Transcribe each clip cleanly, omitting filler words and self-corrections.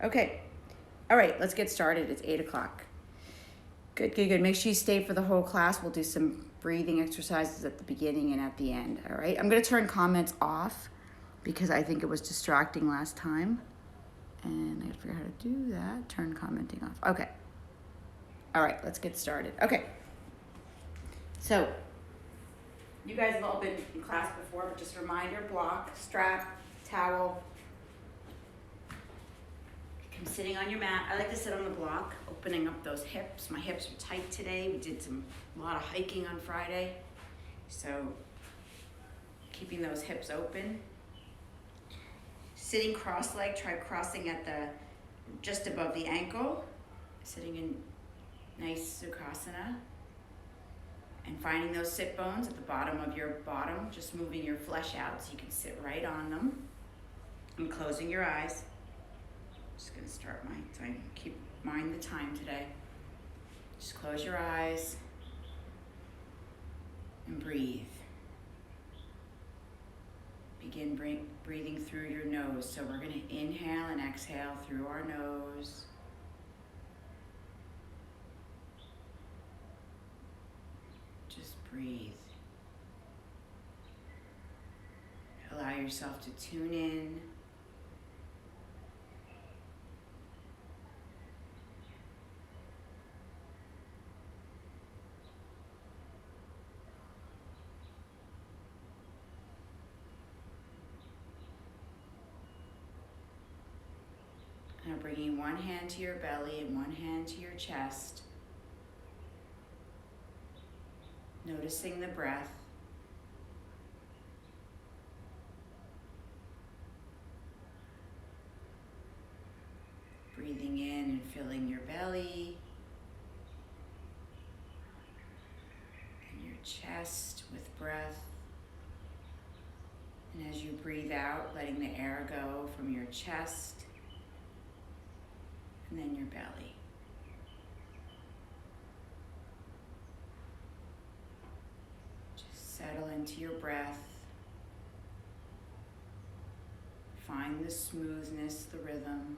Okay. All right, let's get started. It's 8 o'clock. Good, good, good. Make sure you stay for the whole class. We'll do some breathing exercises at the beginning and at the end, all right? I'm going to turn comments off because I think it was distracting last time. And I have to figure out how to do that. Turn commenting off. Okay. All right, let's get started. Okay. So, you guys have all been in class before, but just a reminder, block, strap, towel. Come sitting on your mat. I like to sit on the block, opening up those hips. My hips are tight today. We did a lot of hiking on Friday. So, keeping those hips open. Sitting cross-legged, try crossing at just above the ankle. Sitting in nice Sukhasana. And finding those sit bones at the bottom of your bottom, just moving your flesh out so you can sit right on them. And closing your eyes. Just gonna start so I keep mind the time today. Just close your eyes and breathe. Begin breathing through your nose. So we're gonna inhale and exhale through our nose. Just breathe. Allow yourself to tune in. Now bringing one hand to your belly and one hand to your chest. Noticing the breath. Breathing in and filling your belly and your chest with breath. And as you breathe out, letting the air go from your chest and then your belly. Just settle into your breath. Find the smoothness, the rhythm.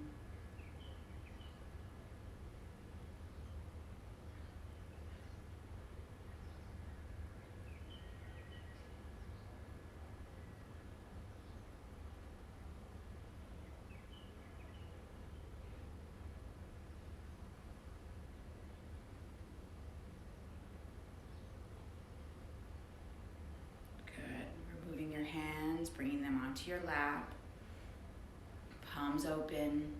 Bringing them onto your lap, palms open.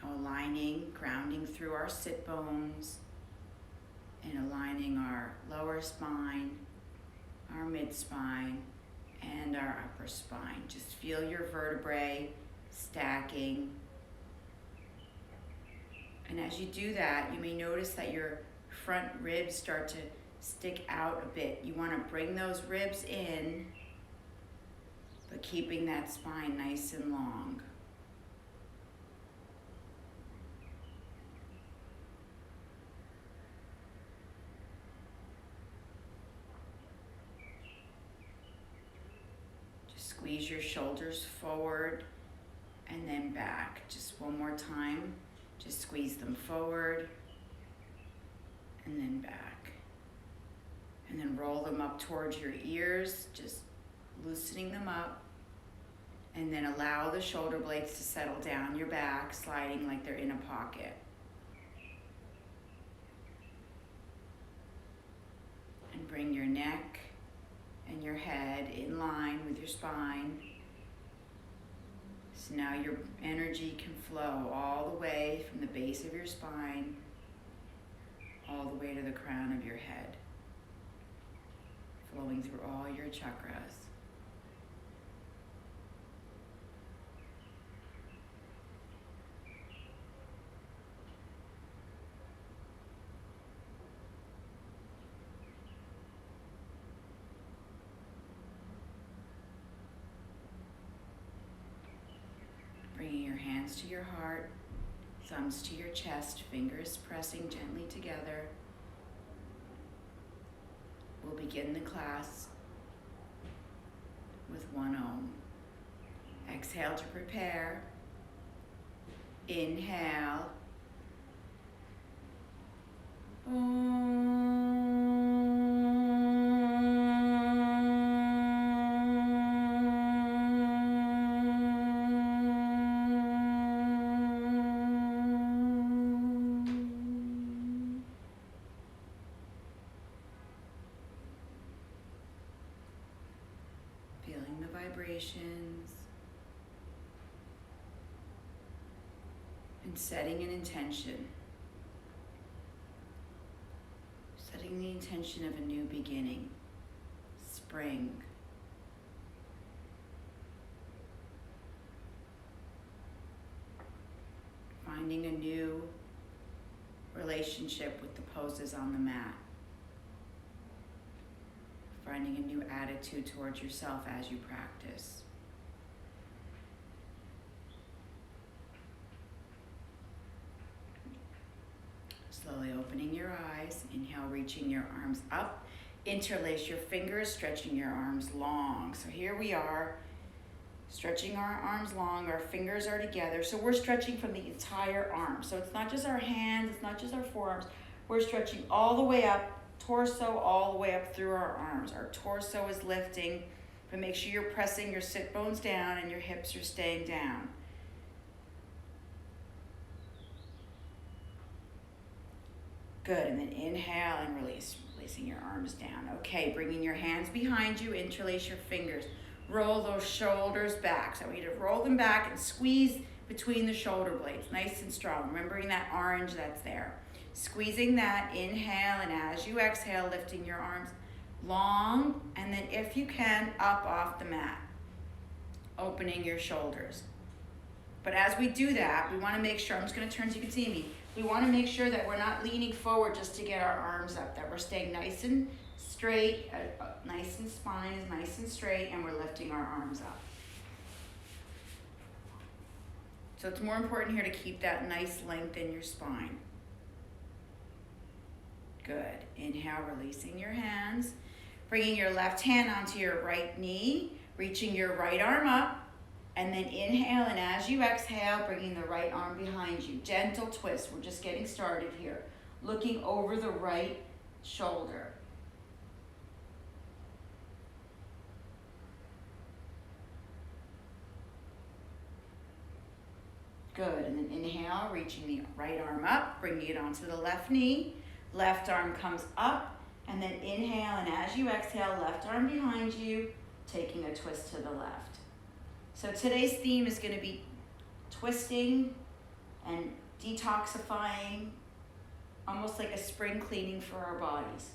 Now aligning, grounding through our sit bones and aligning our lower spine, our mid spine, and our upper spine. Just feel your vertebrae stacking. And as you do that, you may notice that your front ribs start to stick out a bit. You want to bring those ribs in, but keeping that spine nice and long. Just squeeze your shoulders forward and then back. Just one more time. Just squeeze them forward and then back. And then roll them up towards your ears, just loosening them up. And then allow the shoulder blades to settle down your back, sliding like they're in a pocket. And bring your neck and your head in line with your spine. So now your energy can flow all the way from the base of your spine, all the way to the crown of your head. Flowing through all your chakras. Bringing your hands to your heart, thumbs to your chest, fingers pressing gently together. We'll begin the class with one Om. Exhale to prepare. Inhale. Feeling the vibrations and setting an intention. Setting the intention of a new beginning, spring. Finding a new relationship with the poses on the mat. Finding a new attitude towards yourself as you practice. Slowly opening your eyes. Inhale, reaching your arms up. Interlace your fingers, stretching your arms long. So here we are, stretching our arms long. Our fingers are together. So we're stretching from the entire arm. So it's not just our hands, it's not just our forearms. We're stretching all the way up, torso all the way up through our arms. Our torso is lifting, but make sure you're pressing your sit bones down and your hips are staying down. Good, and then inhale and release, releasing your arms down. Okay, bringing your hands behind you, interlace your fingers. Roll those shoulders back. So I want you to roll them back and squeeze between the shoulder blades, nice and strong. Remembering that orange that's there. Squeezing that, inhale, and as you exhale, lifting your arms long, and then if you can, up off the mat, opening your shoulders. But as we do that, we want to make sure, I'm just going to turn so you can see me, we want to make sure that we're not leaning forward just to get our arms up, that we're staying nice and straight, nice and spine is nice and straight, and we're lifting our arms up. So it's more important here to keep that nice length in your spine. Good. Inhale, releasing your hands. Bringing your left hand onto your right knee, reaching your right arm up, and then inhale, and as you exhale, bringing the right arm behind you. Gentle twist. We're just getting started here. Looking over the right shoulder. Good. And then inhale, reaching the right arm up, bringing it onto the left knee. Left arm comes up, and then inhale, and as you exhale, left arm behind you, taking a twist to the left. So today's theme is going to be twisting and detoxifying, almost like a spring cleaning for our bodies.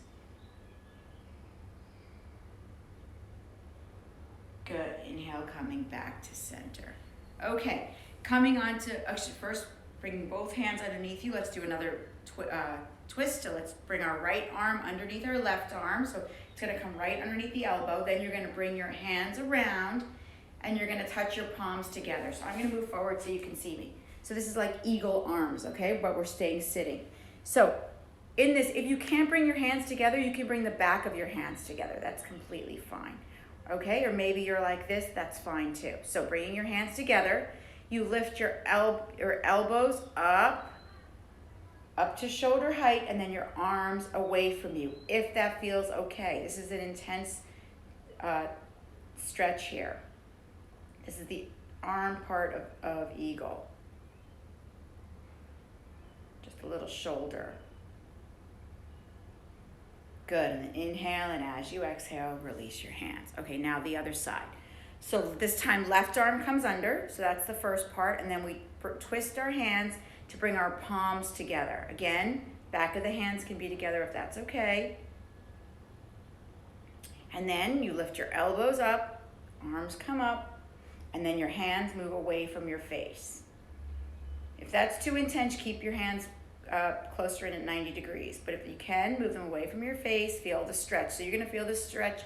Good. Inhale, coming back to center. Okay, coming on to, actually first bringing both hands underneath you. Let's do another twist. So let's bring our right arm underneath our left arm. So it's going to come right underneath the elbow. Then you're going to bring your hands around and you're going to touch your palms together. So I'm going to move forward so you can see me. So this is like eagle arms, okay? But we're staying sitting. So in this, if you can't bring your hands together, you can bring the back of your hands together. That's completely fine, okay? Or maybe you're like this, that's fine too. So bringing your hands together, you lift your elbows up to shoulder height, and then your arms away from you, if that feels okay. This is an intense stretch here. This is the arm part of eagle. Just a little shoulder. Good, and then inhale, and as you exhale, release your hands. Okay, now the other side. So this time left arm comes under, so that's the first part, and then we twist our hands to bring our palms together. Again, back of the hands can be together if that's okay. And then you lift your elbows up, arms come up, and then your hands move away from your face. If that's too intense, keep your hands closer in at 90 degrees. But if you can, move them away from your face, feel the stretch. So you're gonna feel the stretch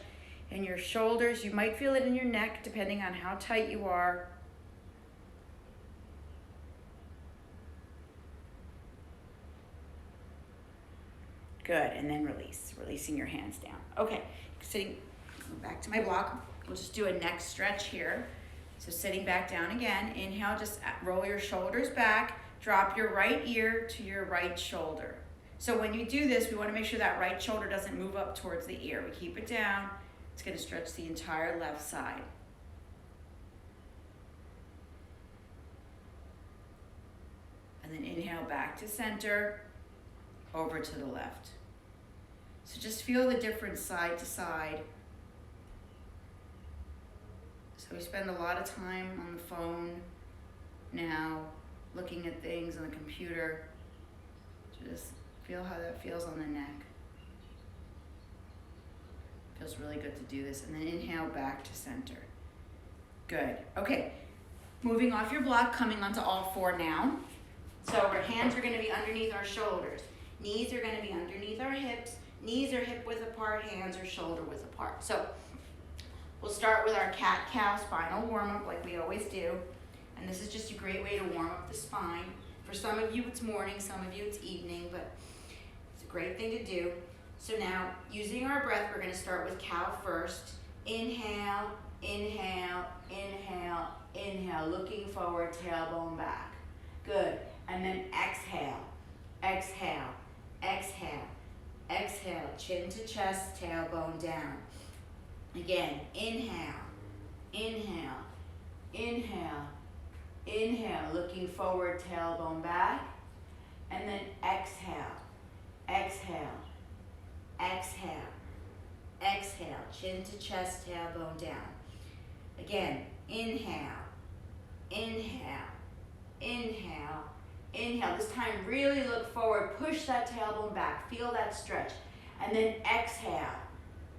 in your shoulders. You might feel it in your neck, depending on how tight you are. Good, and then release, releasing your hands down. Okay, sitting back to my block. We'll just do a neck stretch here. So sitting back down again, inhale, just roll your shoulders back, drop your right ear to your right shoulder. So when you do this, we want to make sure that right shoulder doesn't move up towards the ear. We keep it down. It's going to stretch the entire left side. And then inhale back to center, over to the left. So just feel the difference side to side. So we spend a lot of time on the phone now, looking at things on the computer. Just feel how that feels on the neck. Feels really good to do this. And then inhale back to center. Good. Okay, moving off your block, coming onto all four now. So our hands are going to be underneath our shoulders. Knees are going to be underneath our hips. Knees are hip width apart, hands are shoulder width apart. So we'll start with our cat-cow spinal warm-up like we always do. And this is just a great way to warm up the spine. For some of you it's morning, some of you it's evening, but it's a great thing to do. So now, using our breath, we're going to start with cow first. Inhale, inhale, inhale, inhale, looking forward, tailbone back. Good. And then exhale, exhale, exhale, exhale, chin to chest, tailbone down. Again, inhale, inhale, inhale, inhale, looking forward, tailbone back. And then exhale, exhale, exhale, exhale, chin to chest, tailbone down. Again, inhale, inhale, inhale, inhale. This time really look forward, push that tailbone back, feel that stretch. And then exhale,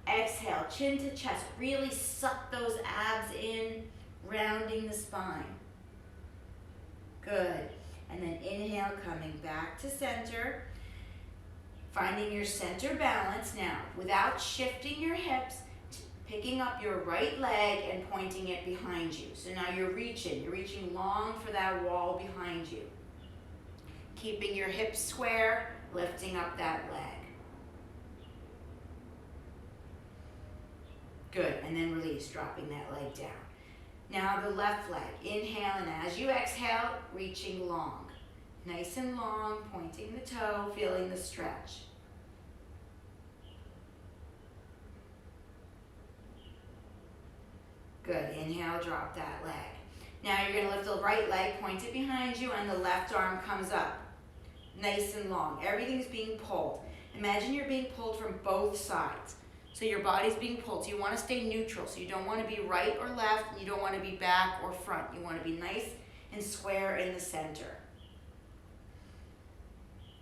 exhale, chin to chest, really suck those abs in, rounding the spine. Good. And then inhale, coming back to center, finding your center balance now without shifting your hips, picking up your right leg and pointing it behind you. So now you're reaching long for that wall behind you. Keeping your hips square, lifting up that leg. Good, and then release, dropping that leg down. Now the left leg, inhale, and as you exhale, reaching long. Nice and long, pointing the toe, feeling the stretch. Good, inhale, drop that leg. Now you're gonna lift the right leg, point it behind you, and the left arm comes up. Nice and long, everything's being pulled. Imagine you're being pulled from both sides. So your body's being pulled, so you wanna stay neutral. So you don't wanna be right or left, and you don't wanna be back or front. You wanna be nice and square in the center.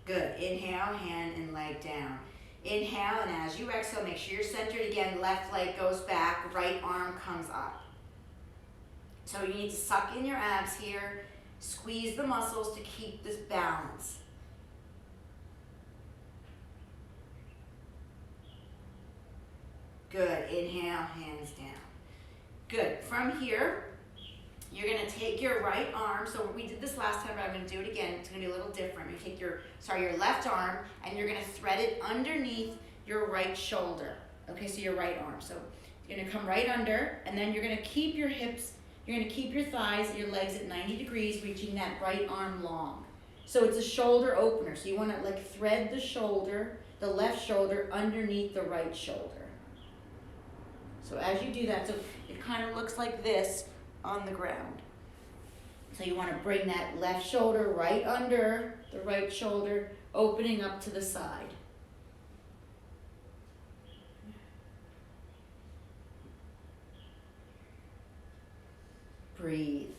Good, inhale, hand and leg down. Inhale, and as you exhale, make sure you're centered again. Left leg goes back, right arm comes up. So you need to suck in your abs here, squeeze the muscles to keep this balance. Good, inhale, hands down. Good, from here, you're gonna take your right arm, so we did this last time, but I'm gonna do it again. It's gonna be a little different. You take your left arm, and you're gonna thread it underneath your right shoulder. Okay, so your right arm. So you're gonna come right under, and then you're gonna keep your hips, you're gonna keep your thighs, your legs at 90 degrees, reaching that right arm long. So it's a shoulder opener. So you wanna like thread the shoulder, the left shoulder underneath the right shoulder. So as you do that, so it kind of looks like this on the ground. So you want to bring that left shoulder right under the right shoulder, opening up to the side. Breathe.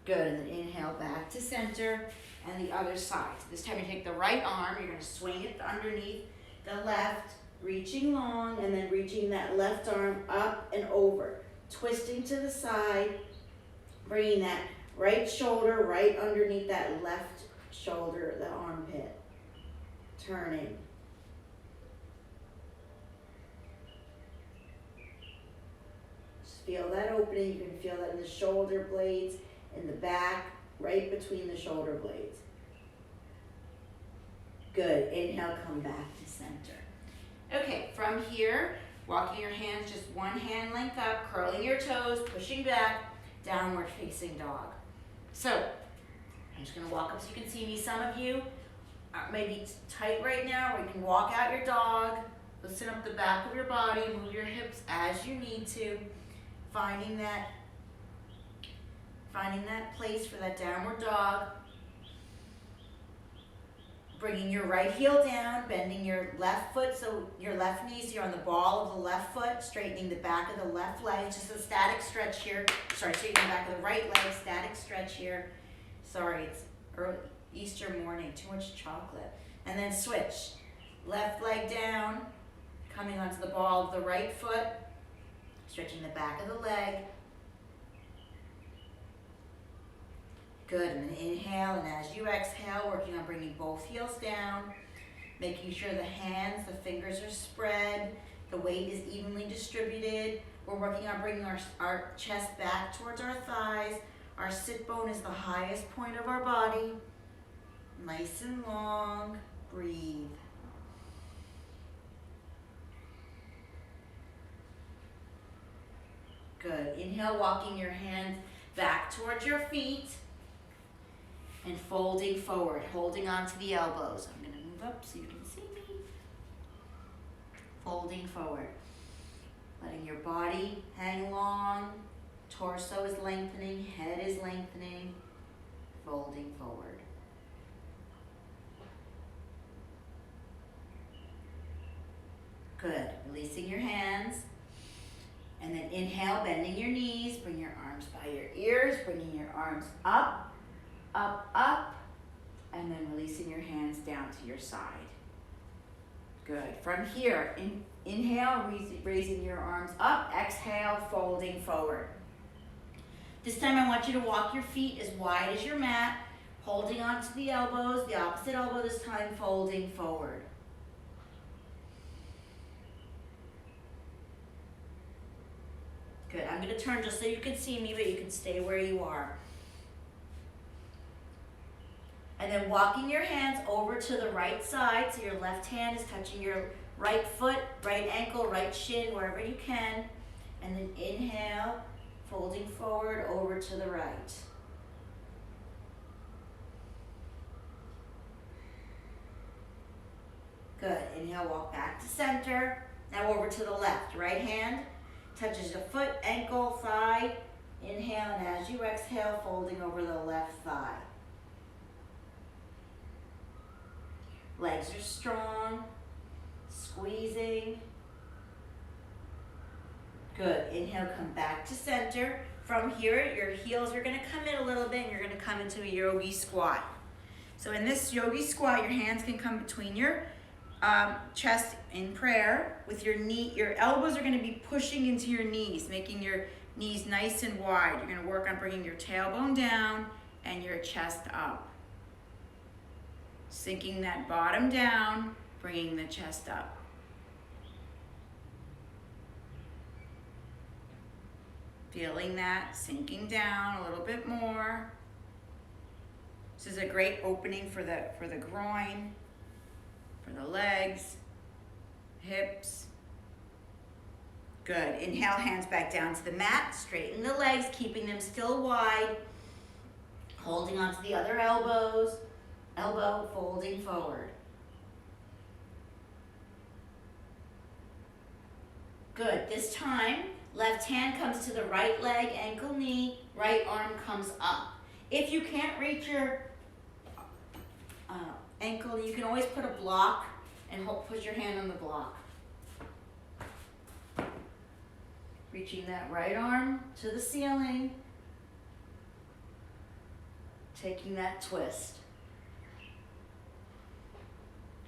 Good, and then inhale back to center and the other side. So this time you take the right arm, you're going to swing it underneath the left, reaching long, and then reaching that left arm up and over. Twisting to the side, bringing that right shoulder right underneath that left shoulder, the armpit. Turning. Just feel that opening. You can feel that in the shoulder blades, in the back, right between the shoulder blades. Good. Inhale, come back to center. Okay, from here, Walking your hands just one hand length up, curling your toes, pushing back, downward facing dog. So, I'm just gonna walk up so you can see me. Some of you are maybe tight right now, or you can walk out your dog, loosen up the back of your body, move your hips as you need to, finding that place for that downward dog. Bringing your right heel down, bending your left foot, so your left knees, you're on the ball of the left foot, straightening the back of the left leg, just a static stretch here. Sorry, straightening the back of the right leg, static stretch here. Sorry, it's early Easter morning, too much chocolate. And then switch. Left leg down, coming onto the ball of the right foot, stretching the back of the leg. Good, and then inhale, and as you exhale, working on bringing both heels down, making sure the hands, the fingers are spread, the weight is evenly distributed. We're working on bringing our chest back towards our thighs. Our sit bone is the highest point of our body. Nice and long, breathe. Good, inhale, walking your hands back towards your feet. And folding forward, holding onto the elbows. I'm gonna move up so you can see me. Folding forward. Letting your body hang long, torso is lengthening, head is lengthening, folding forward. Good, releasing your hands. And then inhale, bending your knees, bring your arms by your ears, bringing your arms up, up, up, and then releasing your hands down to your side. Good. From here, inhale, raising your arms up, exhale, folding forward. This time I want you to walk your feet as wide as your mat, holding onto the elbows, the opposite elbow this time, folding forward. Good. I'm going to turn just so you can see me, but you can stay where you are. And then walking your hands over to the right side, so your left hand is touching your right foot, right ankle, right shin, wherever you can. And then inhale, folding forward over to the right. Good, inhale, walk back to center. Now over to the left, right hand touches the foot, ankle, thigh. Inhale, and as you exhale, folding over the left thigh. Legs are strong, squeezing. Good, inhale, come back to center. From here, your heels are gonna come in a little bit and you're gonna come into a yogi squat. So in this yogi squat, your hands can come between your chest in prayer with your knee. Your elbows are gonna be pushing into your knees, making your knees nice and wide. You're gonna work on bringing your tailbone down and your chest up. Sinking that bottom down, bringing the chest up. Feeling that sinking down a little bit more. This is a great opening for the groin, for the legs, hips. Good. Inhale, hands back down to the mat. Straighten the legs, keeping them still wide. Holding onto the other elbows. Elbow folding forward. Good. This time, left hand comes to the right leg, ankle, knee, right arm comes up. If you can't reach your ankle, you can always put a block and put your hand on the block. Reaching that right arm to the ceiling. Taking that twist.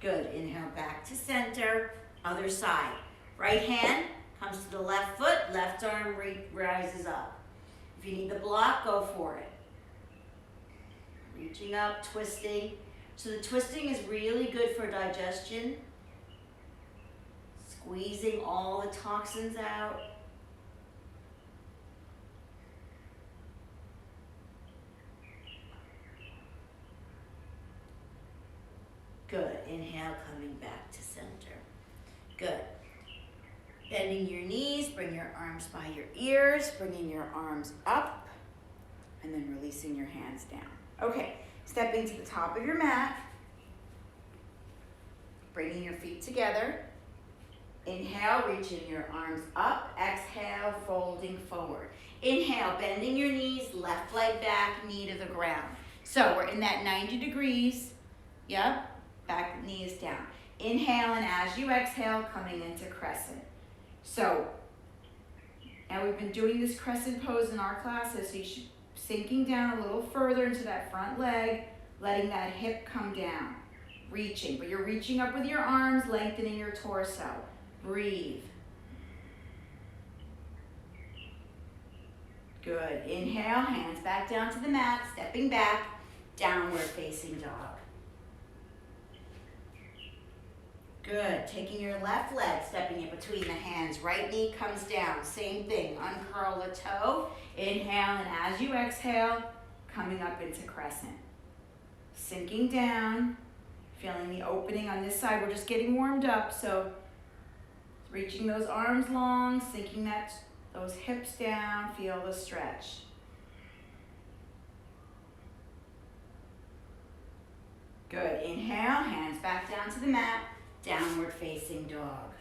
Good, inhale back to center, other side. Right hand comes to the left foot, left arm rises up. If you need the block, go for it. Reaching up, twisting. So the twisting is really good for digestion. Squeezing all the toxins out. Good. Inhale, coming back to center. Good. Bending your knees, bring your arms by your ears, bringing your arms up, and then releasing your hands down. Okay, stepping to the top of your mat, bringing your feet together. Inhale, reaching your arms up. Exhale, folding forward. Inhale, bending your knees, left leg back, knee to the ground. So we're in that 90 degrees. Yep, back knee is down. Inhale, and as you exhale, coming into crescent. So, now we've been doing this crescent pose in our classes, so you should sinking down a little further into that front leg, letting that hip come down. Reaching, but you're reaching up with your arms, lengthening your torso. Breathe. Good. Inhale, hands back down to the mat, stepping back, downward facing dog. Good. Taking your left leg, stepping it between the hands. Right knee comes down. Same thing. Uncurl the toe. Inhale, and as you exhale, coming up into crescent. Sinking down. Feeling the opening on this side. We're just getting warmed up, so reaching those arms long, sinking those hips down. Feel the stretch. Good. Inhale, hands back down to the mat. Downward facing dog.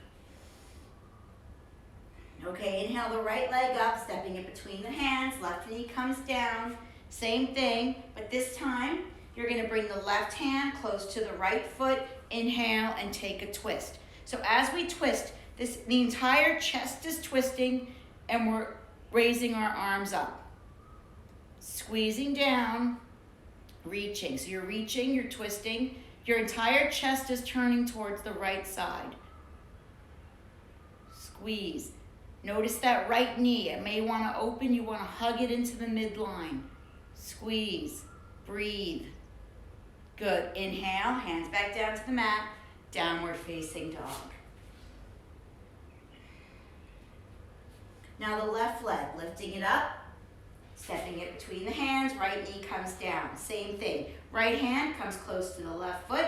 Okay, inhale the right leg up, stepping it between the hands. Left knee comes down. Same thing, but this time you're going to bring the left hand close to the right foot. Inhale and take a twist. So as we twist, the entire chest is twisting and we're raising our arms up. Squeezing down, reaching. So you're reaching, you're twisting. Your entire chest is turning towards the right side. Squeeze. Notice that right knee. It may want to open. You want to hug it into the midline. Squeeze. Breathe. Good. Inhale. Hands back down to the mat. Downward facing dog. Now the left leg. Lifting it up. Stepping it between the hands. Right knee comes down. Same thing. Right hand comes close to the left foot.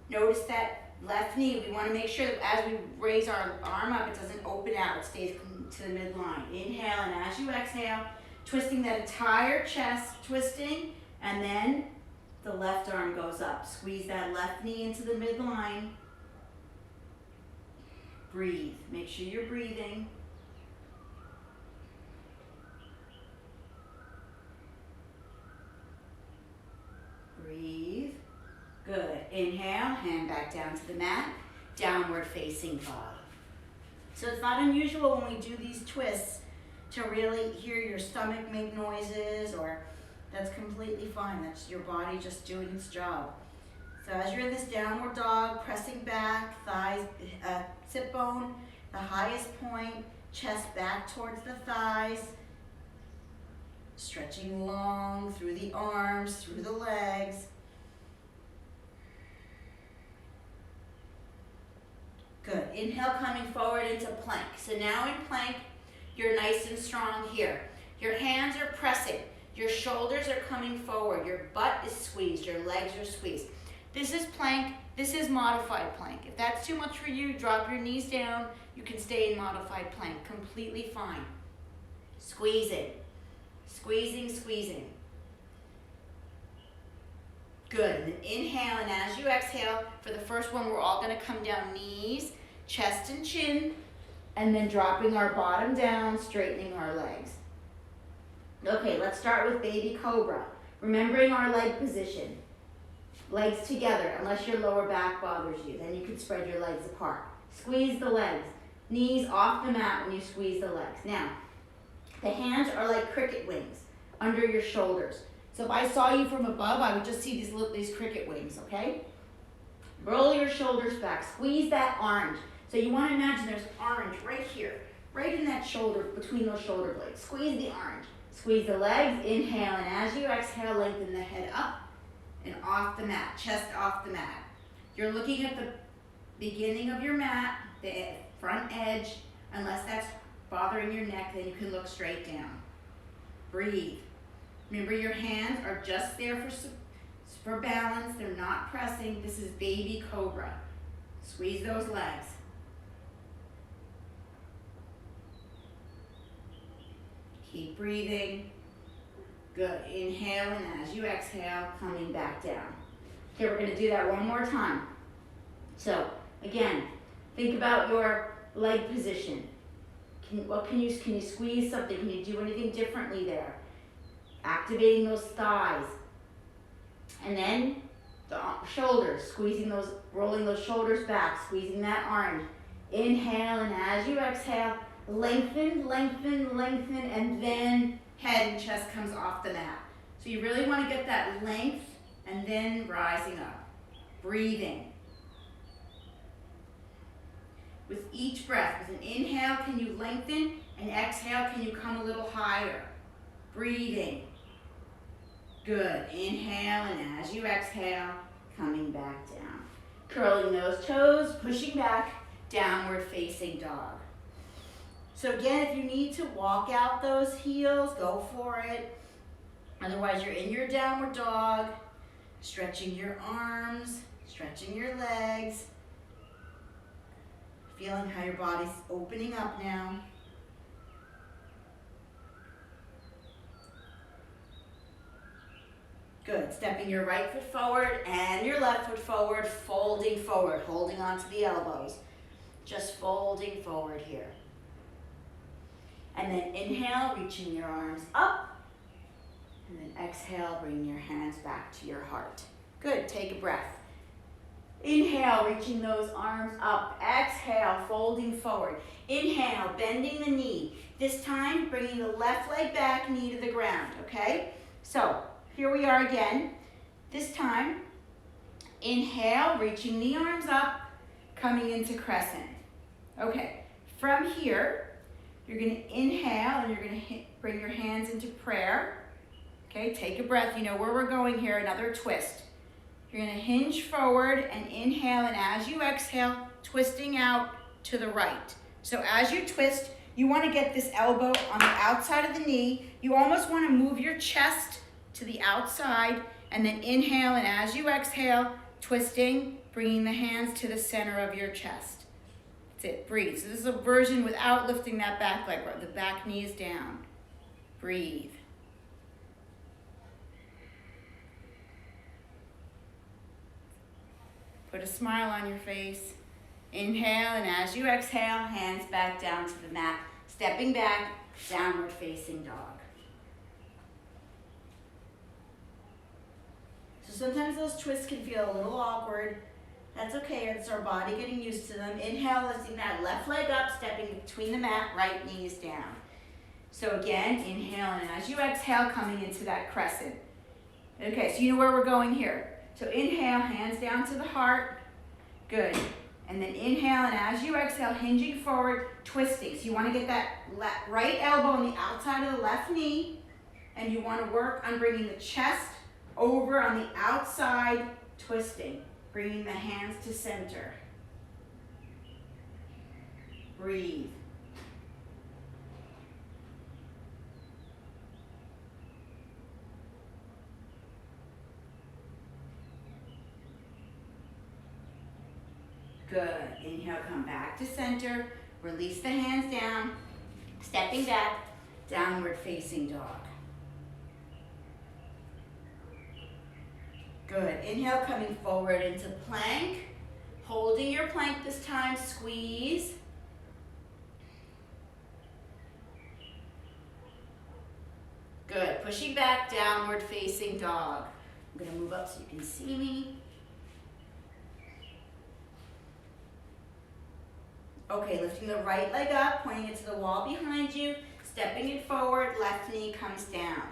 Notice that left knee. We want to make sure that as we raise our arm up, it doesn't open out. It stays to the midline. Inhale, and as you exhale, twisting that entire chest, twisting, and then the left arm goes up. Squeeze that left knee into the midline. Breathe. Make sure you're breathing. Breathe. Good. Inhale, hand back down to the mat. Downward facing dog. So it's not unusual when we do these twists to really hear your stomach make noises, or that's completely fine. That's your body just doing its job. So as you're in this downward dog, pressing back, thighs, sit bone, the highest point, chest back towards the thighs, stretching long through the arms, through the legs. Good. Inhale, coming forward into plank. So now in plank, you're nice and strong here. Your hands are pressing. Your shoulders are coming forward. Your butt is squeezed. Your legs are squeezed. This is plank. This is modified plank. If that's too much for you, drop your knees down. You can stay in modified plank. Completely fine. Squeezing. Squeezing, squeezing. Good. And then inhale, and as you exhale, for the first one, we're all going to come down knees, chest and chin, and then dropping our bottom down, straightening our legs. Okay, let's start with baby cobra. Remembering our leg position. Legs together, unless your lower back bothers you. Then you can spread your legs apart. Squeeze the legs. Knees off the mat when you squeeze the legs. Now, the hands are like cricket wings under your shoulders. So if I saw you from above, I would just see these cricket wings, okay? Roll your shoulders back. Squeeze that orange. So you want to imagine there's orange right here, right in that shoulder, between those shoulder blades. Squeeze the orange. Squeeze the legs. Inhale, and as you exhale, lengthen the head up and off the mat, chest off the mat. You're looking at the beginning of your mat, the front edge. Unless that's bothering your neck, then you can look straight down. Breathe. Remember, your hands are just there for balance. They're not pressing. This is baby cobra. Squeeze those legs. Keep breathing. Good. Inhale, and as you exhale, coming back down. Okay, we're going to do that one more time. So, again, think about your leg position. Can you squeeze something? Can you do anything differently there? Activating those thighs. And then the shoulders, rolling those shoulders back, squeezing that arm. Inhale, and as you exhale, lengthen, lengthen, lengthen, and then head and chest comes off the mat. So you really want to get that length and then rising up. Breathing. With each breath, with an inhale, can you lengthen? And exhale, can you come a little higher? Breathing. Good. Inhale, and as you exhale, coming back down. Curling those toes, pushing back, downward facing dog. So again, if you need to walk out those heels, go for it. Otherwise, you're in your downward dog, stretching your arms, stretching your legs, feeling how your body's opening up now. Good. Stepping your right foot forward and your left foot forward, folding forward, holding onto the elbows. Just folding forward here. And then inhale, reaching your arms up. And then exhale, bringing your hands back to your heart. Good. Take a breath. Inhale, reaching those arms up. Exhale, folding forward. Inhale, bending the knee. This time, bringing the left leg back, knee to the ground, okay? So, here we are again. This time, inhale, reaching the arms up, coming into crescent. Okay, from here, you're going to inhale and you're going to bring your hands into prayer. Okay, take a breath. You know where we're going here, another twist. You're going to hinge forward and inhale, and as you exhale, twisting out to the right. So as you twist, you want to get this elbow on the outside of the knee. You almost want to move your chest to the outside, and then inhale, and as you exhale, twisting, bringing the hands to the center of your chest. That's it, breathe. So this is a version without lifting that back leg, the back knee is down. Breathe. Put a smile on your face. Inhale, and as you exhale, hands back down to the mat, stepping back, downward facing dog. So sometimes those twists can feel a little awkward. That's okay, it's our body getting used to them. Inhale, lifting that left leg up, stepping between the mat, right knee is down. So again, inhale, and as you exhale, coming into that crescent. Okay, so you know where we're going here. So inhale, hands down to the heart. Good. And then inhale, and as you exhale, hinging forward, twisting. So you want to get that right elbow on the outside of the left knee, and you want to work on bringing the chest over on the outside, twisting. Bringing the hands to center. Breathe. Good. Inhale, come back to center. Release the hands down. Stepping back, downward facing dog. Good. Inhale, coming forward into plank. Holding your plank this time, squeeze. Good. Pushing back, downward facing dog. I'm going to move up so you can see me. Okay, lifting the right leg up, pointing it to the wall behind you, stepping it forward, left knee comes down.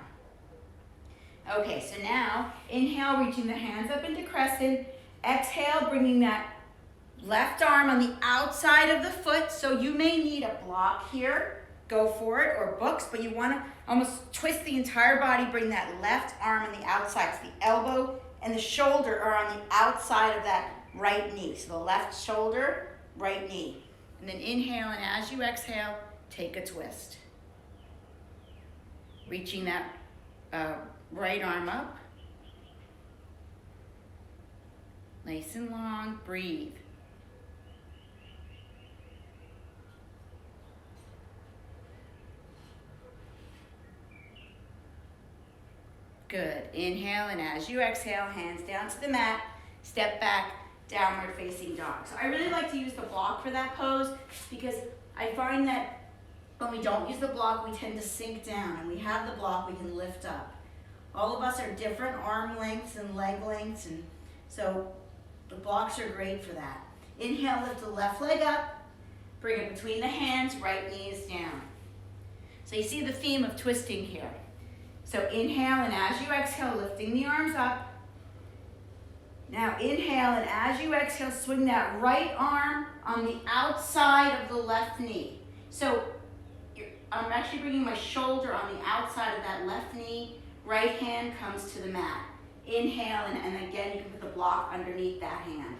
Okay, so now, inhale, reaching the hands up into crescent. Exhale, bringing that left arm on the outside of the foot. So you may need a block here, go for it, or books, but you want to almost twist the entire body, bring that left arm on the outside. So the elbow and the shoulder are on the outside of that right knee. So the left shoulder, right knee. And then inhale, and as you exhale, take a twist. Reaching that right arm up. Nice and long, breathe. Good. Inhale, and as you exhale, hands down to the mat, step back, downward facing dog. So I really like to use the block for that pose because I find that when we don't use the block, we tend to sink down, and we have the block, we can lift up. All of us are different arm lengths and leg lengths, and so the blocks are great for that. Inhale, lift the left leg up, bring it between the hands, right knee is down. So you see the theme of twisting here. So inhale, and as you exhale, lifting the arms up. Now inhale, and as you exhale, swing that right arm on the outside of the left knee. So I'm actually bringing my shoulder on the outside of that left knee. Right hand comes to the mat. Inhale, and again, you can put the block underneath that hand.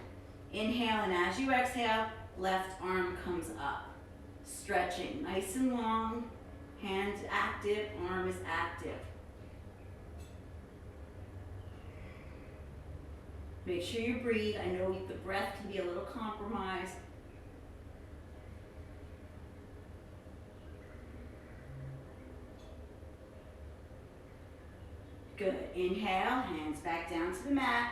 Inhale, and as you exhale, left arm comes up. Stretching, nice and long. Hands active, arm is active. Make sure you breathe. I know the breath can be a little compromised. Good. Inhale, hands back down to the mat.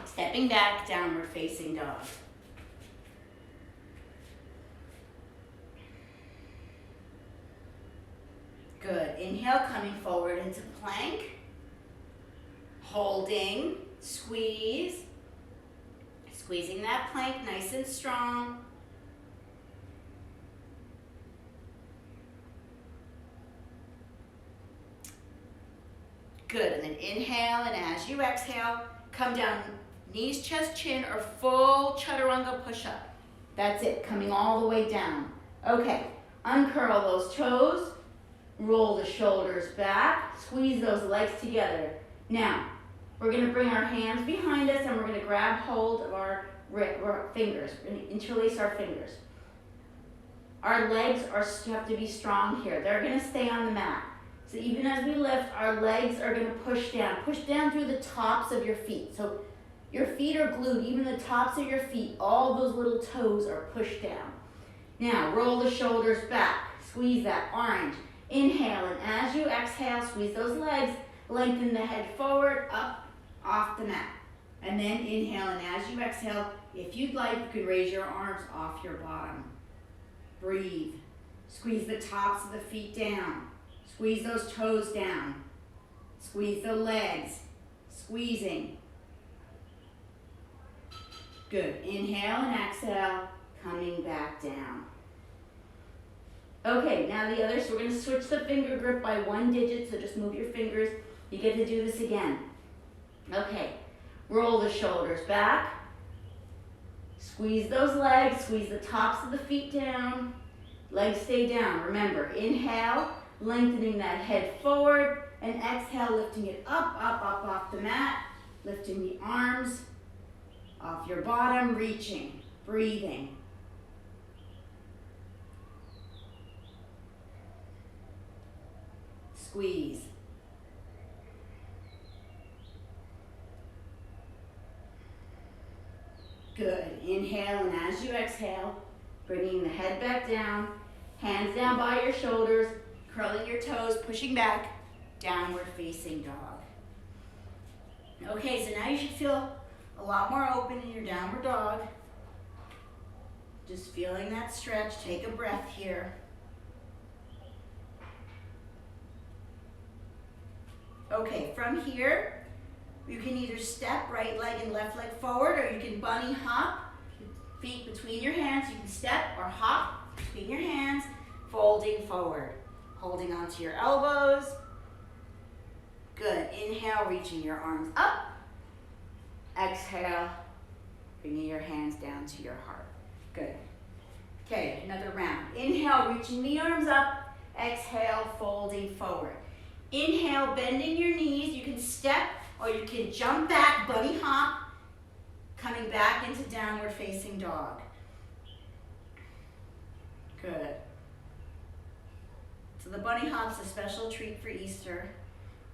Stepping back, downward facing dog. Good. Inhale, coming forward into plank. Holding, squeeze. Squeezing that plank nice and strong. Good, and then inhale, and as you exhale, come down, knees, chest, chin, or full chaturanga push-up. That's it, coming all the way down. Okay, uncurl those toes, roll the shoulders back, squeeze those legs together. Now, we're gonna bring our hands behind us and we're gonna grab hold of our fingers. We're gonna interlace our fingers. Our legs have to be strong here. They're gonna stay on the mat. So even as we lift, our legs are gonna push down through the tops of your feet. So your feet are glued, even the tops of your feet, all those little toes are pushed down. Now, roll the shoulders back, squeeze that orange. Inhale, and as you exhale, squeeze those legs, lengthen the head forward, up, off the mat. And then inhale, and as you exhale, if you'd like, you can raise your arms off your bottom. Breathe. Squeeze the tops of the feet down. Squeeze those toes down. Squeeze the legs. Squeezing. Good. Inhale and exhale, coming back down. Okay, now the other, so we're going to switch the finger grip by 1 digit, so just move your fingers. You get to do this again. Okay, roll the shoulders back. Squeeze those legs, squeeze the tops of the feet down. Legs stay down. Remember, inhale, lengthening that head forward, and exhale, lifting it up, up, up off the mat, lifting the arms off your bottom, reaching, breathing. Squeeze. Good. Inhale, and as you exhale, bringing the head back down, hands down by your shoulders, curling your toes, pushing back, downward facing dog. Okay, so now you should feel a lot more open in your downward dog. Just feeling that stretch. Take a breath here. Okay, from here, you can either step right leg and left leg forward, or you can bunny hop, feet between your hands. You can step or hop between your hands, folding forward, holding onto your elbows. Good. Inhale, reaching your arms up. Exhale, bringing your hands down to your heart. Good. Okay, another round. Inhale, reaching the arms up. Exhale, folding forward. Inhale, bending your knees. You can step or you can jump back, bunny hop, coming back into downward facing dog. Good. So the bunny hop's a special treat for Easter.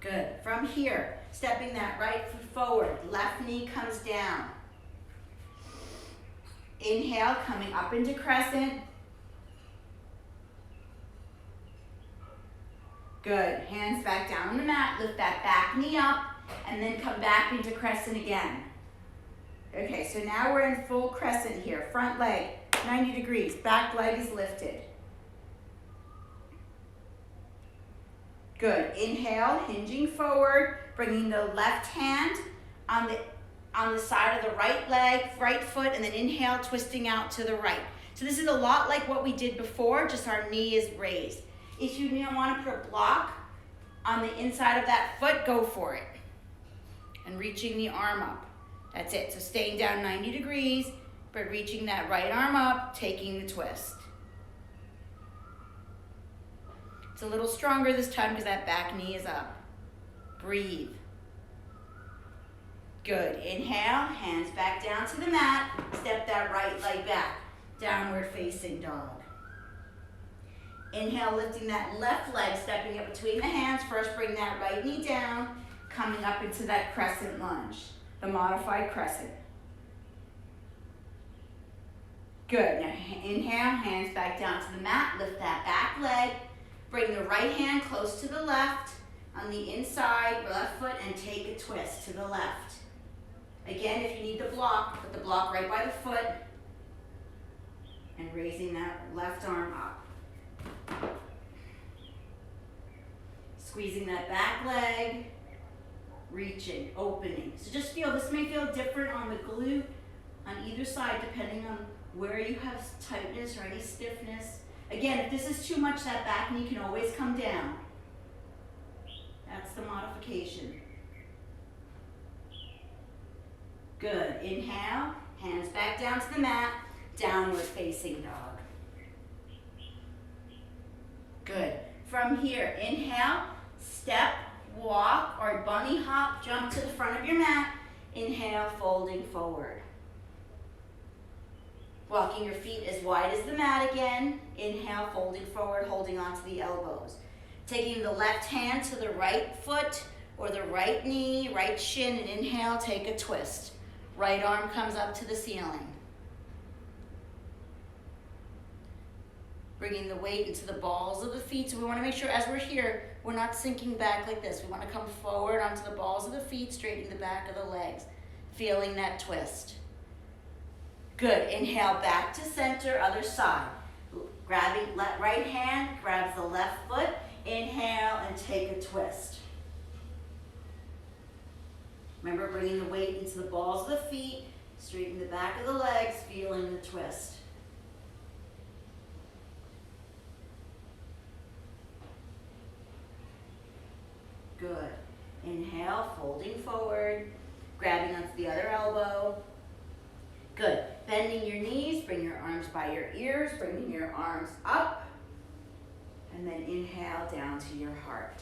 Good. From here, stepping that right foot forward, left knee comes down. Inhale, coming up into crescent. Good. Hands back down on the mat. Lift that back knee up and then come back into crescent again. Okay, so now we're in full crescent here. Front leg, 90 degrees. Back leg is lifted. Good. Inhale, hinging forward, bringing the left hand on the side of the right leg, right foot, and then inhale, twisting out to the right. So this is a lot like what we did before, just our knee is raised. If you want to put a block on the inside of that foot, go for it. And reaching the arm up. That's it. So staying down 90 degrees, but reaching that right arm up, taking the twist. It's a little stronger this time because that back knee is up. Breathe. Good. Inhale, hands back down to the mat. Step that right leg back. Downward facing dog. Inhale, lifting that left leg, stepping it between the hands. First, bring that right knee down, coming up into that crescent lunge, the modified crescent. Good. Now inhale, hands back down to the mat. Lift that back leg. Bring the right hand close to the left on the inside, left foot, and take a twist to the left. Again, if you need the block, put the block right by the foot and raising that left arm up. Squeezing that back leg, reaching, opening. So just feel, this may feel different on the glute on either side depending on where you have tightness or any stiffness. Again, if this is too much, that back knee can always come down. That's the modification. Good. Inhale, hands back down to the mat, downward facing dog. Good. From here, inhale, step, walk, or bunny hop, jump to the front of your mat. Inhale, folding forward. Walking your feet as wide as the mat again. Inhale, folding forward, holding onto the elbows. Taking the left hand to the right foot or the right knee, right shin, and inhale, take a twist. Right arm comes up to the ceiling. Bringing the weight into the balls of the feet. So we want to make sure as we're here, we're not sinking back like this. We want to come forward onto the balls of the feet, straightening the back of the legs. Feeling that twist. Good. Inhale, back to center, other side. Grabbing right hand, grabs the left foot. Inhale and take a twist. Remember, bringing the weight into the balls of the feet, straightening the back of the legs, feeling the twist. Good. Inhale, folding forward, grabbing onto the other elbow. Good. Bending your knees, bring your arms by your ears, bringing your arms up, and then inhale down to your heart.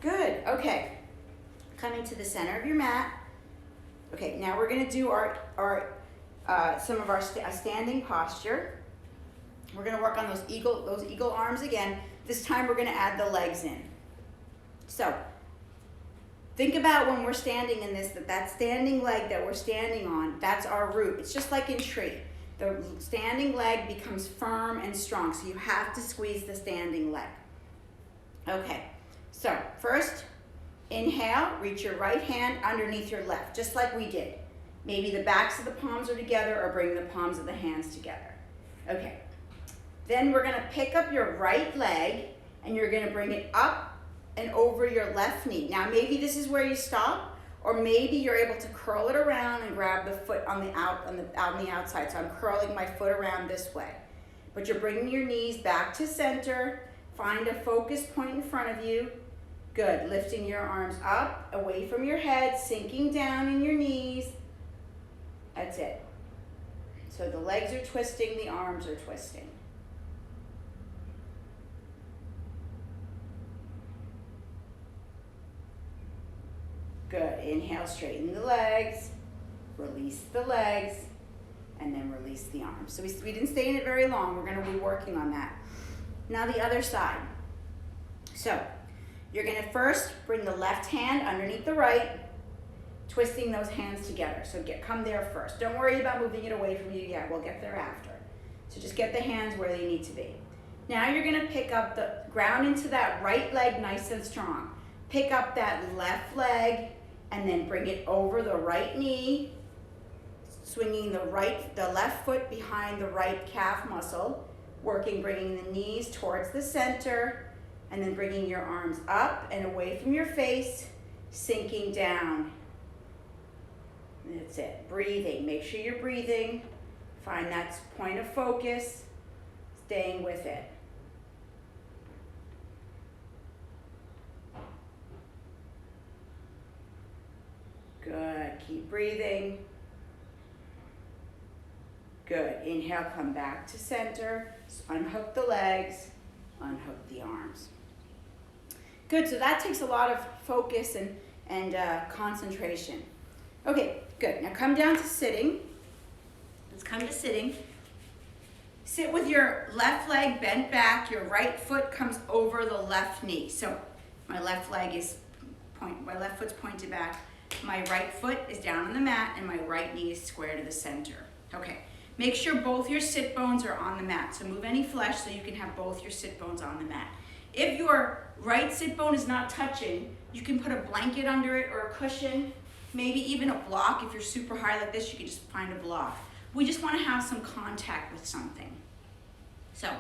Good. Okay. Coming to the center of your mat. Okay, now we're going to do some of our standing posture. We're going to work on those eagle arms again. This time we're going to add the legs in. So, think about when we're standing in this, that standing leg that we're standing on, that's our root. It's just like in tree. The standing leg becomes firm and strong, so you have to squeeze the standing leg. Okay, so first, inhale, reach your right hand underneath your left, just like we did. Maybe the backs of the palms are together or bring the palms of the hands together. Okay, then we're gonna pick up your right leg and you're gonna bring it up and over your left knee. Now maybe this is where you stop, or maybe you're able to curl it around and grab the foot on the outside. So I'm curling my foot around this way. But you're bringing your knees back to center. Find a focus point in front of you. Good. Lifting your arms up, away from your head, sinking down in your knees. That's it. So the legs are twisting, the arms are twisting. Good. Inhale, straighten the legs, release the legs, and then release the arms. So we didn't stay in it very long. We're going to be working on that. Now the other side. So you're going to first bring the left hand underneath the right, twisting those hands together. So come there first. Don't worry about moving it away from you yet. We'll get there after. So just get the hands where they need to be. Now you're gonna pick up the ground into that right leg nice and strong. Pick up that left leg and then bring it over the right knee, swinging the left foot behind the right calf muscle, bringing the knees towards the center, and then bringing your arms up and away from your face, sinking down. That's it, breathing. Make sure you're breathing. Find that point of focus, staying with it. Good, keep breathing. Good, inhale, come back to center. Unhook the legs, unhook the arms. Good, so that takes a lot of focus and concentration. Okay, good, now come down to sitting. Let's come to sitting. Sit with your left leg bent back, your right foot comes over the left knee. So my left foot's pointed back. My right foot is down on the mat and my right knee is square to the center. Okay, make sure both your sit bones are on the mat. So move any flesh so you can have both your sit bones on the mat. If your right sit bone is not touching, you can put a blanket under it or a cushion, maybe even a block. If you're super high like this, you can just find a block. We just want to have some contact with something. So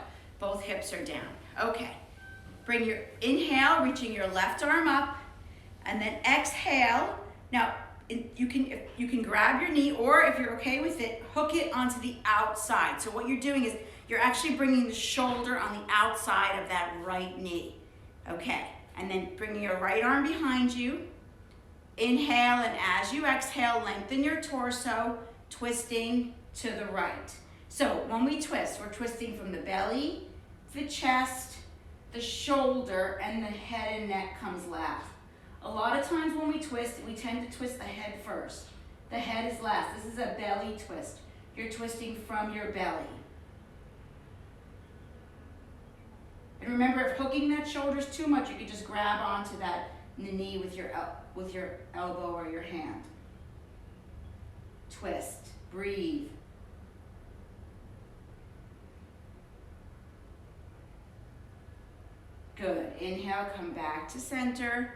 both hips are down. Okay, bring your inhale, reaching your left arm up, and then exhale. Now, you can grab your knee, or if you're okay with it, hook it onto the outside. So what you're doing is you're actually bringing the shoulder on the outside of that right knee. Okay, and then bringing your right arm behind you. Inhale, and as you exhale, lengthen your torso, twisting to the right. So when we twist, we're twisting from the belly, the chest, the shoulder, and the head and neck comes last. A lot of times when we twist, we tend to twist the head first. The head is last. This is a belly twist. You're twisting from your belly. And remember, if hooking that shoulder is too much, you can just grab onto the knee with your elbow or your hand. Twist, breathe. Good, inhale, come back to center.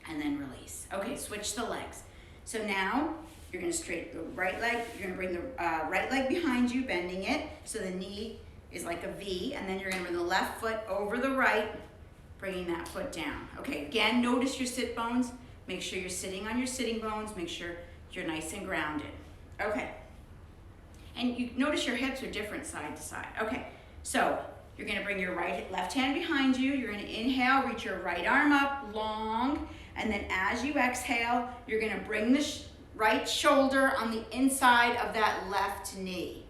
And then release. Okay, switch the legs. So now you're gonna straighten the right leg, you're gonna bring the right leg behind you, bending it, so the knee is like a V, and then you're gonna bring the left foot over the right, bringing that foot down. Okay, again, notice your sit bones. Make sure you're sitting on your sitting bones. Make sure you're nice and grounded. Okay, and you notice your hips are different side to side. Okay, so you're gonna bring your left hand behind you. You're gonna inhale, reach your right arm up, long, and then as you exhale, you're gonna bring the right shoulder on the inside of that left knee.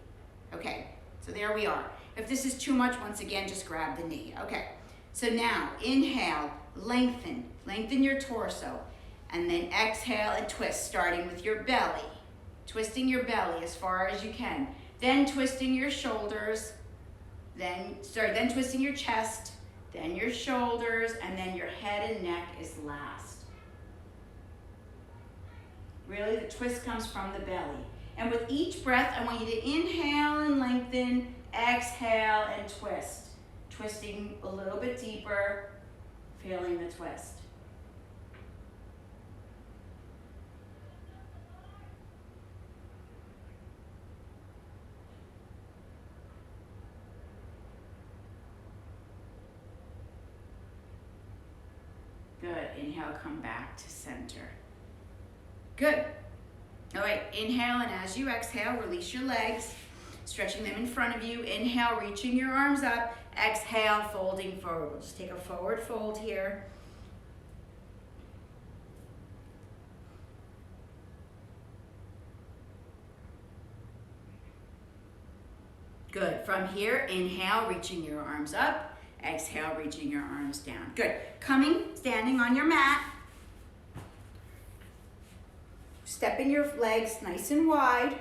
Okay, so there we are. If this is too much, once again, just grab the knee. Okay, so now inhale, lengthen your torso, and then exhale and twist, starting with your belly. Twisting your belly as far as you can. Then twisting your shoulders, then twisting your chest, then your shoulders, and then your head and neck is last. Really, the twist comes from the belly. And with each breath, I want you to inhale and lengthen, exhale and twist. Twisting a little bit deeper, feeling the twist. Good, inhale, come back to center. Good. All right, inhale, and as you exhale, release your legs, stretching them in front of you. Inhale, reaching your arms up. Exhale, folding forward. We'll just take a forward fold here. Good. From here, inhale, reaching your arms up. Exhale, reaching your arms down. Good. Standing on your mat. Stepping your legs nice and wide.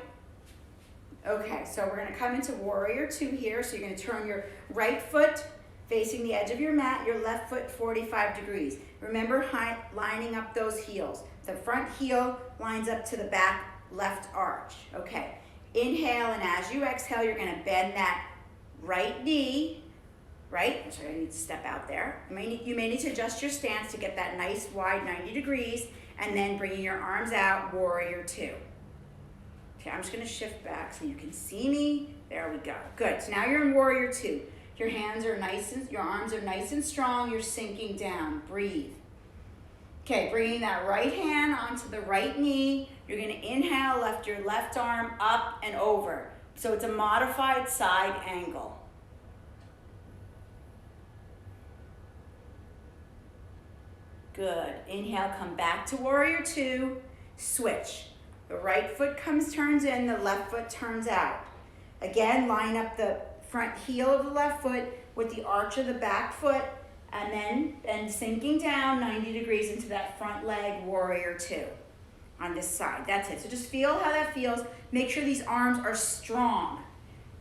Okay, so we're gonna come into warrior two here. So you're gonna turn your right foot facing the edge of your mat, your left foot 45 degrees. Remember lining up those heels. The front heel lines up to the back left arch. Okay, inhale, and as you exhale, you're gonna bend that right knee, right? Sorry, I need to step out there. You may need to adjust your stance to get that nice wide 90 degrees, and then bringing your arms out, warrior two. Okay, I'm just gonna shift back so you can see me. There we go. Good. So now you're in warrior two. Your arms are nice and strong. You're sinking down. Breathe. Okay, bringing that right hand onto the right knee. You're gonna inhale, lift your left arm up and over. So it's a modified side angle. Good. Inhale, come back to warrior two. Switch. The right foot turns in, the left foot turns out. Again, line up the front heel of the left foot with the arch of the back foot, and then sinking down 90 degrees into that front leg, warrior two on this side. That's it. So just feel how that feels. Make sure these arms are strong.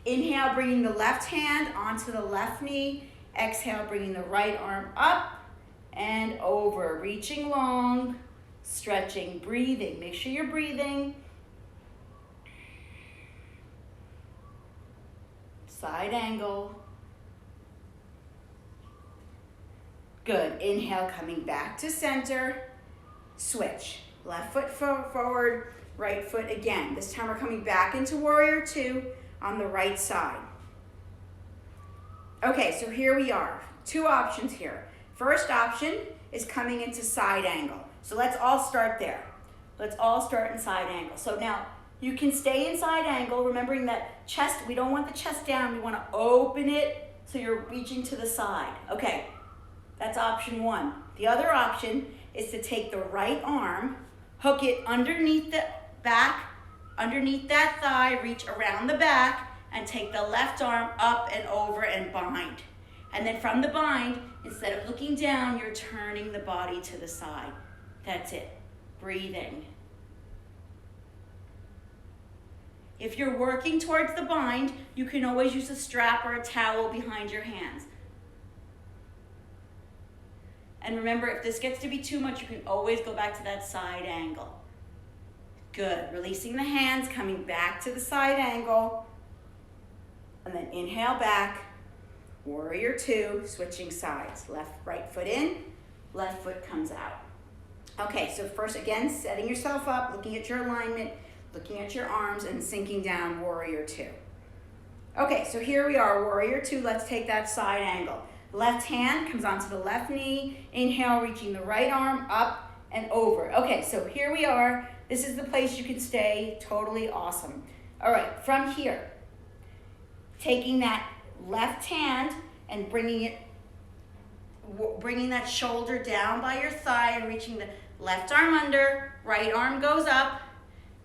Inhale, bringing the left hand onto the left knee. Exhale, bringing the right arm up and over, reaching long, stretching, breathing. Make sure you're breathing. Side angle. Good. Inhale, coming back to center. Switch. Left foot forward, right foot again. This time we're coming back into warrior two on the right side. Okay, so here we are. Two options here. First option is coming into side angle. So let's all start there. Let's all start in side angle. So now you can stay in side angle, remembering that chest, we don't want the chest down. We want to open it so you're reaching to the side. Okay, that's option one. The other option is to take the right arm, hook it underneath the back, underneath that thigh, reach around the back, and take the left arm up and over and bind. And then from the bind, instead of looking down, you're turning the body to the side. That's it. Breathing. If you're working towards the bind, you can always use a strap or a towel behind your hands. And remember, if this gets to be too much, you can always go back to that side angle. Good. Releasing the hands, coming back to the side angle. And then inhale back. Warrior two, switching sides. Right foot in, left foot comes out. Okay, so first again, setting yourself up, looking at your alignment, looking at your arms, and sinking down, warrior two. Okay, so here we are, warrior two. Let's take that side angle. Left hand comes onto the left knee. Inhale, reaching the right arm up and over. Okay, so here we are. This is the place you can stay. Totally awesome. All right, from here, taking that left hand and bringing that shoulder down by your thigh and reaching the left arm under, right arm goes up.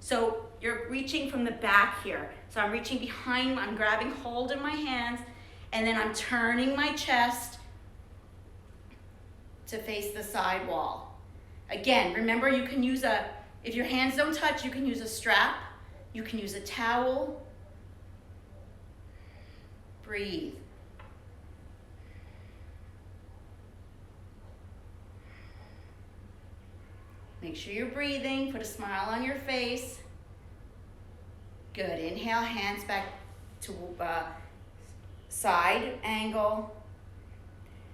So you're reaching from the back here. So I'm reaching behind, I'm grabbing hold in my hands, and then I'm turning my chest to face the side wall. Again, remember you can use if your hands don't touch, you can use a strap, you can use a towel. Breathe. Make sure you're breathing. Put a smile on your face. Good. Inhale, hands back to side angle.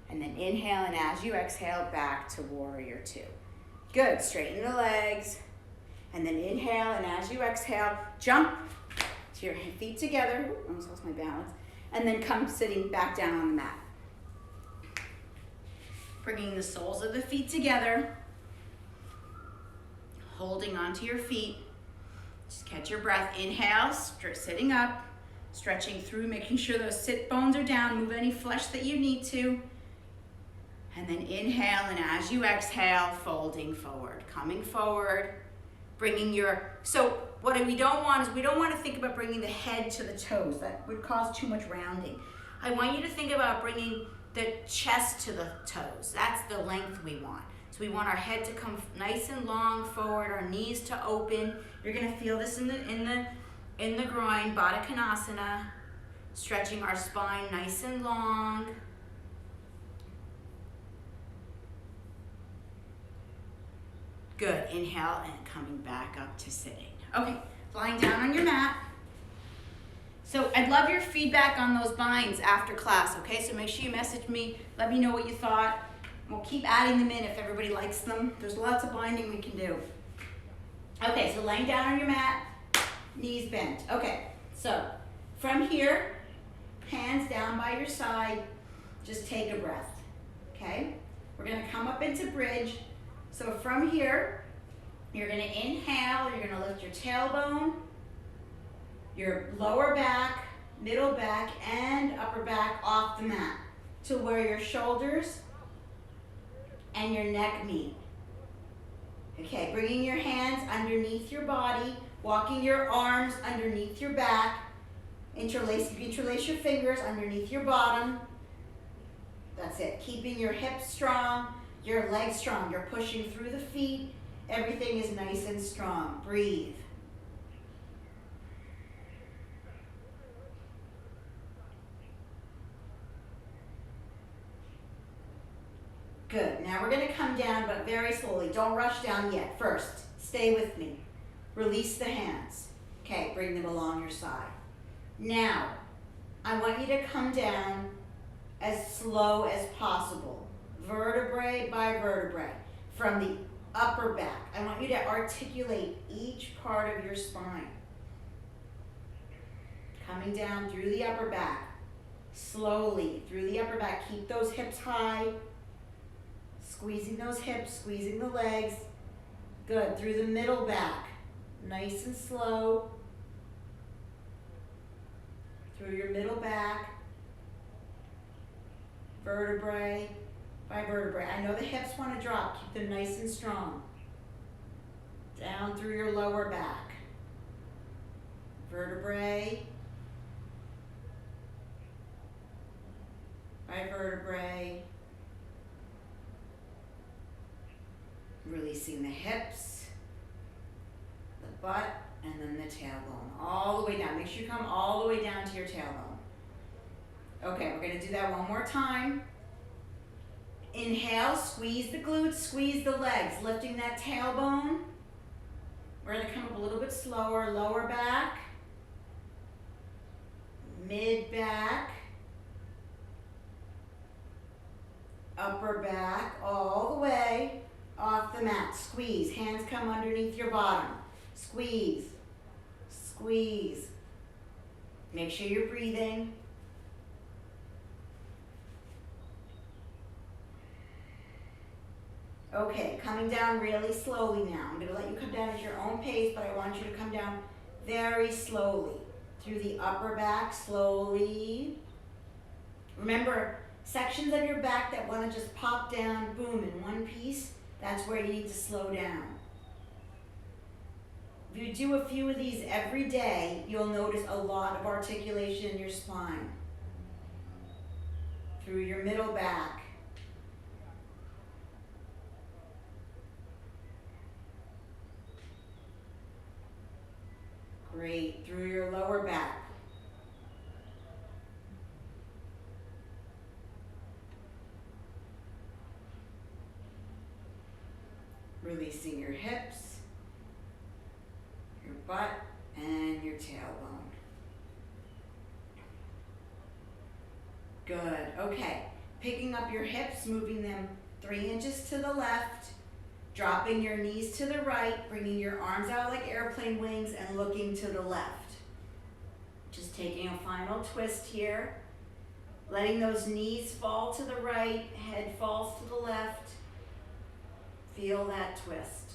And then inhale, and as you exhale, back to warrior two. Good. Straighten the legs. And then inhale, and as you exhale, jump to your feet together. Ooh, almost lost my balance. And then come sitting back down on the mat. Bringing the soles of the feet together. Holding onto your feet. Just catch your breath. Inhale, sitting up. Stretching through, making sure those sit bones are down. Move any flesh that you need to. And then inhale, and as you exhale, folding forward. Coming forward. Bringing so what we don't want is we don't want to think about bringing the head to the toes. That would cause too much rounding. I want you to think about bringing the chest to the toes. That's the length we want. So we want our head to come nice and long forward, our knees to open. You're going to feel this in the groin, Baddha Konasana. Stretching our spine nice and long. Good. Inhale and coming back up to sitting. Okay, lying down on your mat. So I'd love your feedback on those binds after class, okay? So make sure you message me, let me know what you thought. We'll keep adding them in if everybody likes them. There's lots of binding we can do. Okay, so laying down on your mat, knees bent. Okay, so from here, hands down by your side, just take a breath, okay? We're gonna come up into bridge. So from here, you're gonna inhale, you're gonna lift your tailbone, your lower back, middle back, and upper back off the mat to where your shoulders and your neck meet. Okay, bringing your hands underneath your body, walking your arms underneath your back, interlace your fingers underneath your bottom. That's it, keeping your hips strong, your legs strong. You're pushing through the feet. Everything is nice and strong. Breathe. Good. Now we're going to come down, but very slowly. Don't rush down yet. First, stay with me. Release the hands. Okay, bring them along your side. Now, I want you to come down as slow as possible, vertebrae by vertebrae, from the upper back. I want you to articulate each part of your spine. Coming down through the upper back, slowly through the upper back. Keep those hips high. Squeezing those hips, squeezing the legs. Good, through the middle back. Nice and slow. Through your middle back. Vertebrae by vertebrae. I know the hips want to drop. Keep them nice and strong. Down through your lower back. Vertebrae by vertebrae. Releasing the hips, the butt, and then the tailbone. All the way down. Make sure you come all the way down to your tailbone. Okay, we're going to do that one more time. Inhale, squeeze the glutes, squeeze the legs, lifting that tailbone. We're going to come up a little bit slower. Lower back, mid back, upper back, all the way off the mat. Squeeze. Hands come underneath your bottom. Squeeze. Squeeze. Make sure you're breathing. Okay, coming down really slowly now. I'm going to let you come down at your own pace, but I want you to come down very slowly. Through the upper back, slowly. Remember, sections of your back that want to just pop down, boom, in one piece, that's where you need to slow down. If you do a few of these every day, you'll notice a lot of articulation in your spine. Through your middle back. Great. Through your lower back. Releasing your hips, your butt, and your tailbone. Good. Okay. Picking up your hips, moving them 3 inches to the left, dropping your knees to the right, bringing your arms out like airplane wings and looking to the left. Just taking a final twist here. Letting those knees fall to the right, head falls to the left. Feel that twist.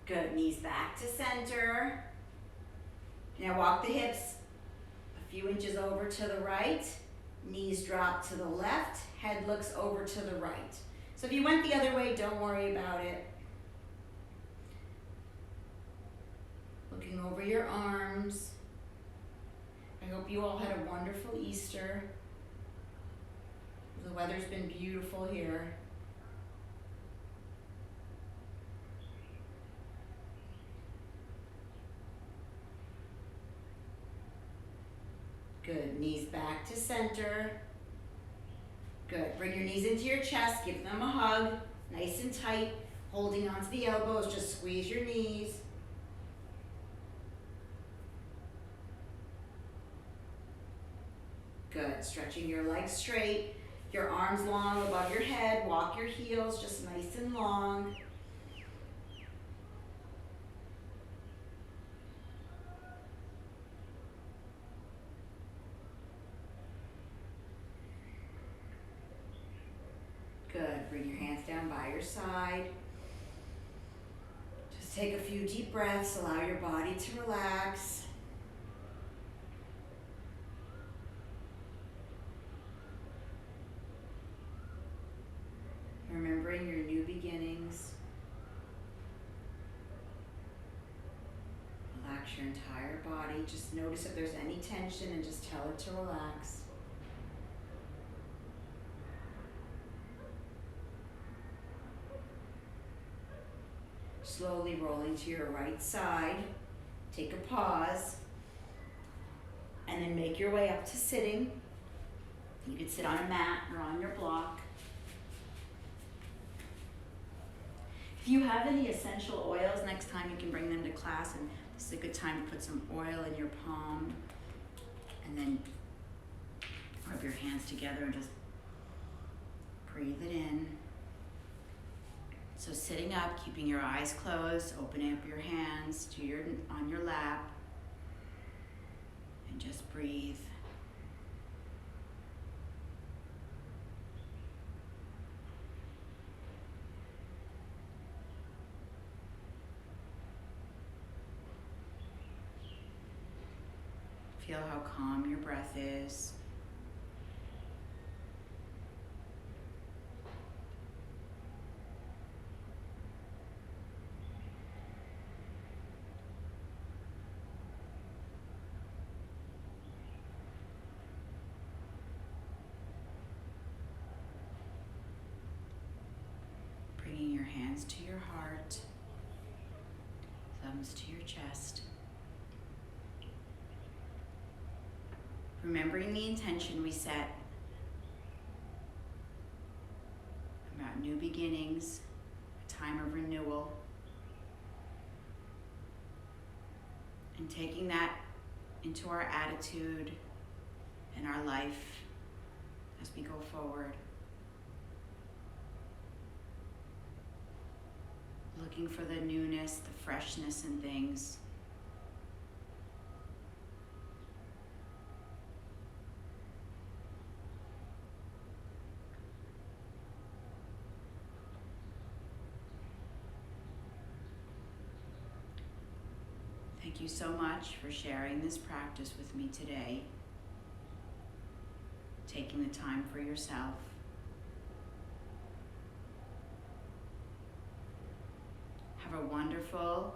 Good, knees back to center. Now walk the hips a few inches over to the right. Knees drop to the left, head looks over to the right. So if you went the other way, don't worry about it. Looking over your arms. I hope you all had a wonderful Easter. The weather's been beautiful here. Good, knees back to center. Good, bring your knees into your chest, give them a hug. Nice and tight, holding onto the elbows, just squeeze your knees. Good, stretching your legs straight, your arms long above your head, walk your heels just nice and long. Good, bring your hands down by your side. Just take a few deep breaths, allow your body to relax. Remembering your new beginnings. Relax your entire body. Just notice if there's any tension and just tell it to relax. Slowly rolling to your right side. Take a pause. And then make your way up to sitting. You can sit on a mat or on your block. If you have any essential oils, next time you can bring them to class, and this is a good time to put some oil in your palm and then rub your hands together and just breathe it in. So sitting up, keeping your eyes closed, opening up your hands to on your lap, and just breathe. Feel how calm your breath is. Bringing your hands to your heart, thumbs to your chest. Remembering the intention we set about new beginnings, a time of renewal, and taking that into our attitude and our life as we go forward. Looking for the newness, the freshness in things. Thank you so much for sharing this practice with me today. Taking the time for yourself. Have a wonderful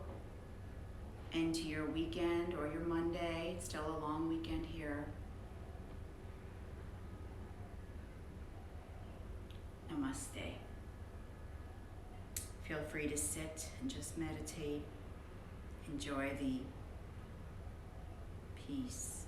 end to your weekend or your Monday. It's still a long weekend here. Namaste. Feel free to sit and just meditate. Enjoy the peace.